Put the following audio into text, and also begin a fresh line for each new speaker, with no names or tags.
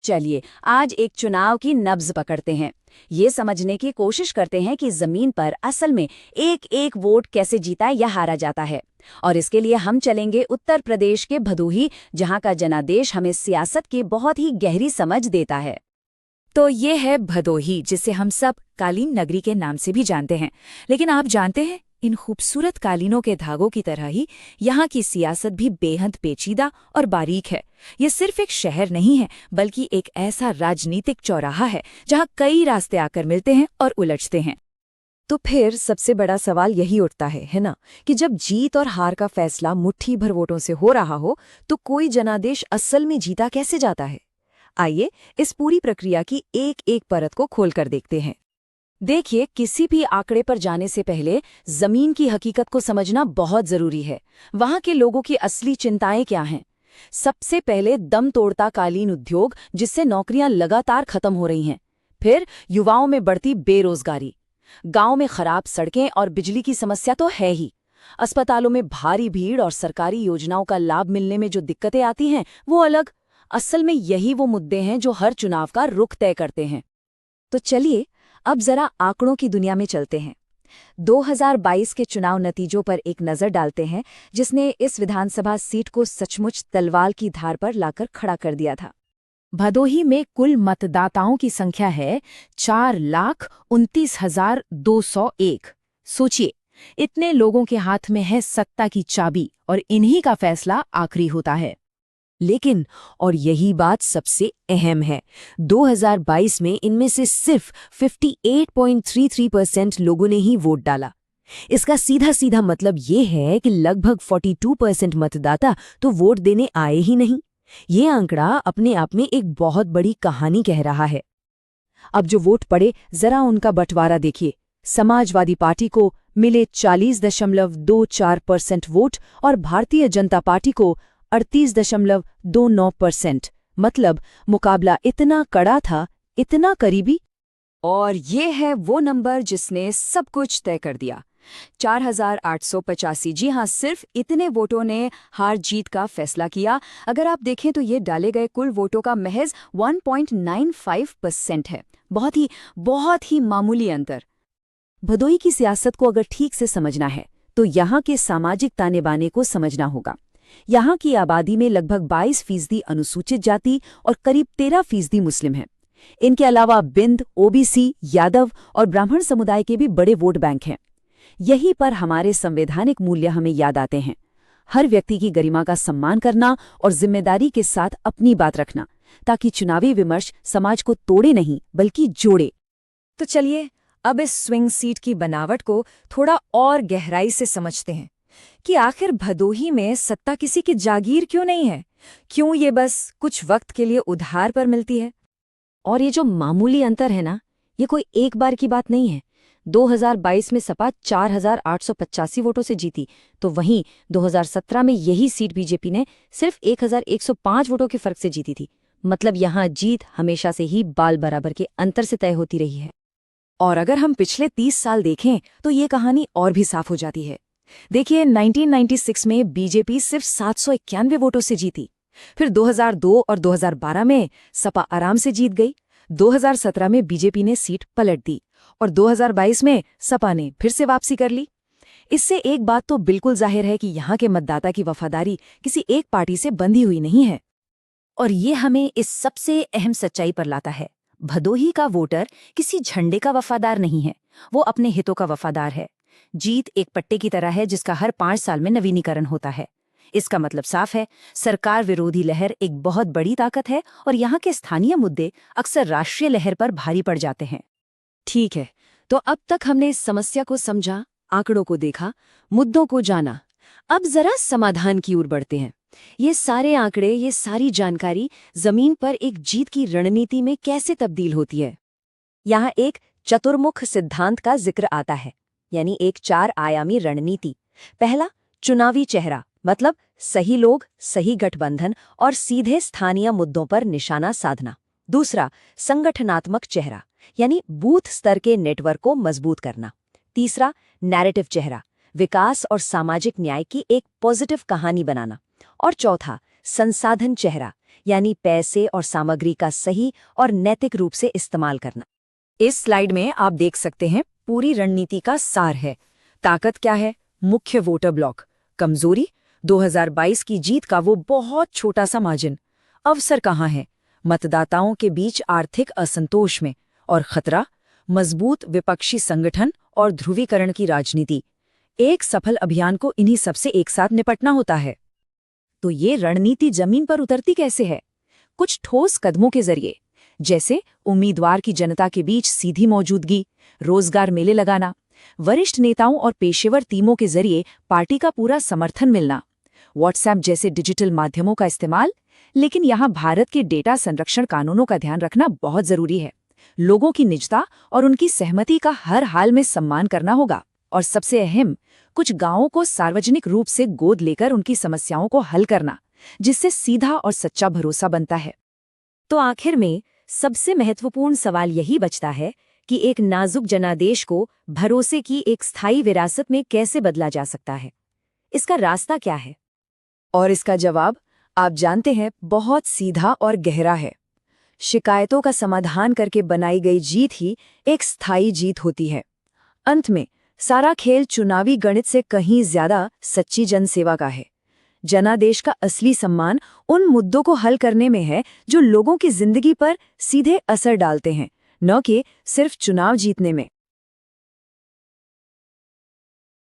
चलिए आज एक चुनाव की नब्ज पकड़ते हैं। ये समझने की कोशिश करते हैं कि जमीन पर असल में एक एक वोट कैसे जीता या हारा जाता है। और इसके लिए हम चलेंगे उत्तर प्रदेश के भदोही, जहां का जनादेश हमें सियासत की बहुत ही गहरी समझ देता है।
तो ये है भदोही, जिसे हम सब कालीन नगरी के नाम से भी जानते हैं। लेकिन आप जानते हैं, इन खूबसूरत कालीनों के धागों की तरह ही यहाँ की सियासत भी बेहद पेचीदा और बारीक है। ये सिर्फ एक शहर नहीं है, बल्कि एक ऐसा राजनीतिक चौराहा है जहाँ कई रास्ते आकर मिलते हैं और उलझते हैं।
तो फिर सबसे बड़ा सवाल यही उठता है ना, कि जब जीत और हार का फैसला मुट्ठी भर वोटों से हो रहा हो, तो कोई जनादेश असल में जीता कैसे जाता है। आइए इस पूरी प्रक्रिया की एक एक परत को खोलकर देखते हैं।
देखिए, किसी भी आंकड़े पर जाने से पहले जमीन की हकीकत को समझना बहुत जरूरी है। वहां के लोगों की असली चिंताएं क्या हैं? सबसे पहले दम तोड़ता कालीन उद्योग, जिससे नौकरियां लगातार खत्म हो रही हैं। फिर युवाओं में बढ़ती बेरोजगारी, गांव में खराब सड़कें और बिजली की समस्या तो है ही। अस्पतालों में भारी भीड़ और सरकारी योजनाओं का लाभ मिलने में जो दिक्कतें आती हैं, वो अलग। असल में यही वो मुद्दे हैं जो हर चुनाव का रुख तय करते हैं।
तो चलिए अब जरा आंकड़ों की दुनिया में चलते हैं। 2022 के चुनाव नतीजों पर एक नजर डालते हैं, जिसने इस विधानसभा सीट को सचमुच तलवार की धार पर लाकर खड़ा कर दिया था।
भदोही में कुल मतदाताओं की संख्या है 4,29,201। सोचिए, इतने लोगों के हाथ में है सत्ता की चाबी, और इन्हीं का फैसला आखिरी होता है।
लेकिन और यही बात सबसे अहम है, 2022 में इनमें से सिर्फ 58.33% लोगों ने ही वोट डाला। इसका सीधा सीधा मतलब ये है कि लगभग 42% मतदाता तो वोट देने आए ही नहीं। ये आंकड़ा अपने आप में एक बहुत बड़ी कहानी कह रहा है। अब जो वोट पड़े, जरा उनका बंटवारा देखिए। समाजवादी पार्टी को मिले 40.24% वोट और भारतीय जनता पार्टी को 38.29%। मतलब मुकाबला इतना कड़ा था, इतना करीबी।
और ये है वो नंबर जिसने सब कुछ तय कर दिया। 4,885। जी हाँ, सिर्फ इतने वोटों ने हार जीत का फैसला किया। अगर आप देखें तो ये डाले गए कुल वोटों का महज 1.95% है। बहुत ही मामूली अंतर।
भदोही की सियासत को अगर ठीक से समझना है, तो यहाँ के सामाजिक ताने बाने को समझना होगा। यहाँ की आबादी में लगभग 22% अनुसूचित जाति और करीब 13% मुस्लिम हैं। इनके अलावा बिंद, ओबीसी, यादव और ब्राह्मण समुदाय के भी बड़े वोट बैंक हैं। यहीं पर हमारे संवैधानिक मूल्य हमें याद आते हैं। हर व्यक्ति की गरिमा का सम्मान करना और जिम्मेदारी के साथ अपनी बात रखना, ताकि चुनावी विमर्श समाज को तोड़े नहीं बल्कि जोड़े।
तो चलिए अब इस स्विंग सीट की बनावट को थोड़ा और गहराई से समझते हैं कि आखिर भदोही में सत्ता किसी की जागीर क्यों नहीं है। क्यों ये बस कुछ वक्त के लिए उधार पर मिलती है।
और ये जो मामूली अंतर है ना, ये कोई एक बार की बात नहीं है। 2022 में सपा 4,885 वोटों से जीती, तो वहीं 2017 में यही सीट बीजेपी ने सिर्फ 1,105 वोटों के फर्क से जीती थी। मतलब यहाँ जीत हमेशा से ही बाल बराबर के अंतर से तय होती रही है। और अगर हम पिछले 30 साल देखें, तो ये कहानी और भी साफ हो जाती है। देखिए, 1996 में बीजेपी सिर्फ 791 वोटों से जीती। फिर 2002 और 2012 में सपा आराम से जीत गई। 2017 में बीजेपी ने सीट पलट दी और 2022 में सपा ने फिर से वापसी कर ली। इससे एक बात तो बिल्कुल जाहिर है कि यहाँ के मतदाता की वफादारी किसी एक पार्टी से बंधी हुई नहीं है।
और ये हमें इस सबसे अहम सच्चाई पर लाता है। भदोही का वोटर किसी झंडे का वफादार नहीं है, वो अपने हितों का वफादार है। जीत एक पट्टे की तरह है जिसका हर 5 साल में नवीनीकरण होता है। इसका मतलब साफ है, सरकार विरोधी लहर एक बहुत बड़ी ताकत है और यहाँ के स्थानीय मुद्दे अक्सर राष्ट्रीय लहर पर भारी पड़ जाते हैं।
ठीक है, तो अब तक हमने इस समस्या को समझा, आंकड़ों को देखा, मुद्दों को जाना। अब जरा समाधान की ओर बढ़ते हैं। ये सारे आंकड़े, ये सारी जानकारी जमीन पर एक जीत की रणनीति में कैसे तब्दील होती है। यहाँ एक चतुर्मुख सिद्धांत का जिक्र आता है, यानी एक 4 आयामी रणनीति। पहला, चुनावी चेहरा, मतलब सही लोग, सही गठबंधन और सीधे स्थानीय मुद्दों पर निशाना साधना। दूसरा, संगठनात्मक चेहरा, यानी बूथ स्तर के नेटवर्क को मजबूत करना। तीसरा, नैरेटिव चेहरा, विकास और सामाजिक न्याय की एक पॉजिटिव कहानी बनाना। और चौथा, संसाधन चेहरा,
यानी पैसे और सामग्री का सही और नैतिक रूप से इस्तेमाल करना।
इस स्लाइड में आप देख सकते हैं पूरी रणनीति का सार है। ताकत क्या है? मुख्य वोटर ब्लॉक। कमजोरी 2022 की जीत का वो बहुत छोटा सा मार्जिन। अवसर कहाँ है? मतदाताओं के बीच आर्थिक असंतोष में। और खतरा? मजबूत विपक्षी संगठन और ध्रुवीकरण की राजनीति। एक सफल अभियान को इन्हीं सबसे एक साथ निपटना होता है।
तो ये रणनीति जमीन पर उतरती कैसे है? कुछ ठोस कदमों के जरिए, जैसे उम्मीदवार की जनता के बीच सीधी मौजूदगी, रोजगार मेले लगाना, वरिष्ठ नेताओं और पेशेवर टीमों के जरिए पार्टी का पूरा समर्थन मिलना, व्हाट्सएप जैसे डिजिटल माध्यमों का इस्तेमाल। लेकिन यहाँ भारत के डेटा संरक्षण कानूनों का ध्यान रखना बहुत जरूरी है। लोगों की निजता और उनकी सहमति का हर हाल में सम्मान करना होगा। और सबसे अहम, कुछ गांवों को सार्वजनिक रूप से गोद लेकर उनकी समस्याओं को हल करना, जिससे सीधा और सच्चा भरोसा बनता है। तो आखिर में सबसे महत्वपूर्ण सवाल यही बचता है कि एक नाजुक जनादेश को भरोसे की एक स्थायी विरासत में कैसे बदला जा सकता है? इसका रास्ता क्या है?
और इसका जवाब आप जानते हैं, बहुत सीधा और गहरा है। शिकायतों का समाधान करके बनाई गई जीत ही एक स्थायी जीत होती है। अंत में सारा खेल चुनावी गणित से कहीं ज्यादा सच्ची जनसेवा का है। जनादेश का असली सम्मान उन मुद्दों को हल करने में है जो लोगों की जिंदगी पर सीधे असर डालते हैं, न कि सिर्फ चुनाव जीतने में।